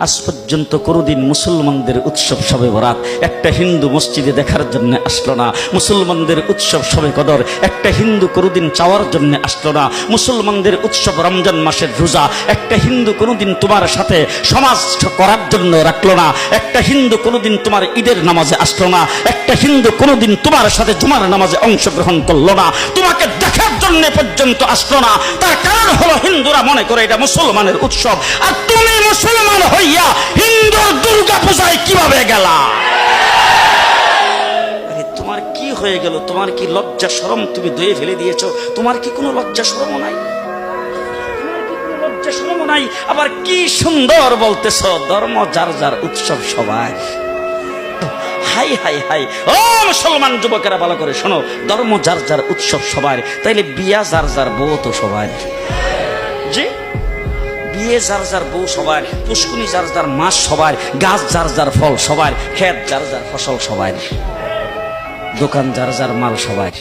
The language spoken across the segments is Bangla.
আজ পর্যন্ত কোনোদিন মুসলমানদের উৎসব শবে বরাত একটা হিন্দু মসজিদে দেখার জন্য আসলো না। মুসলমানদের উৎসব শবে কদর একটা হিন্দু কোনোদিন চাওয়ার জন্য আসলো না। মুসলমানদের উৎসব রমজান মাসের রোজা একটা হিন্দু কোনোদিন তোমার সাথে সমাজ করার জন্য রাখলো না। একটা হিন্দু কোনোদিন তোমার ঈদের নামাজে আসলো না। একটা হিন্দু কোনোদিন তোমার সাথে জুমার নামাজে অংশগ্রহণ করলো না। তোমাকে দেখার জন্য পর্যন্ত আসলো না। তার কারণ হলো হিন্দুরা মনে করে এটা মুসলমানের উৎসব, আর তুমি মুসলমান হইয়া হিন্দুর দুর্গা পূজায় কিভাবে গেলা? আরে তোমার কি হয়ে গেল? তোমার কি লজ্জা শরম তুমি ধুয়ে ফেলে দিয়েছো? তোমার কি কোনো লজ্জা শরমও নাই? লজ্জা শরমও নাই। আবার কি সুন্দর বলতেছ, ধর্ম যার যার উৎসব সবাই। হাই হাই হাই, ও মুসলমান যুবকেরা ভালো করে শোনো, ধর্ম যার যার উৎসব সবার, তাইলে বিয়া যার যার বউ তো সবার। জি, বিয়ে যার যার বউ সবার, পুষ্কুনি যার যার মাস সবার, গাছ যার যার ফল সবার, ক্ষেত যার যার ফসল সবার, দোকান যার যার মাল সবার।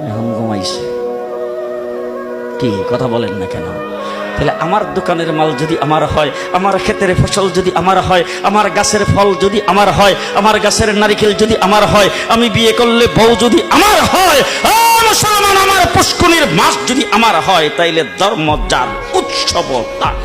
এখন ঘুমাইছে কি কথা বলেন না কেন? তাহলে আমার দোকানের মাল যদি আমার হয়, আমার ক্ষেতের ফসল যদি আমার হয়, আমার গাছের ফল যদি আমার হয়, আমার গাছের নারিকেল যদি আমার হয়, আমি বিয়ে করলে বউ যদি আমার হয়, মুসলমান আমার পুষ্কুনির মাছ যদি আমার হয়, তাইলে ধর্ম যার উৎসব তার।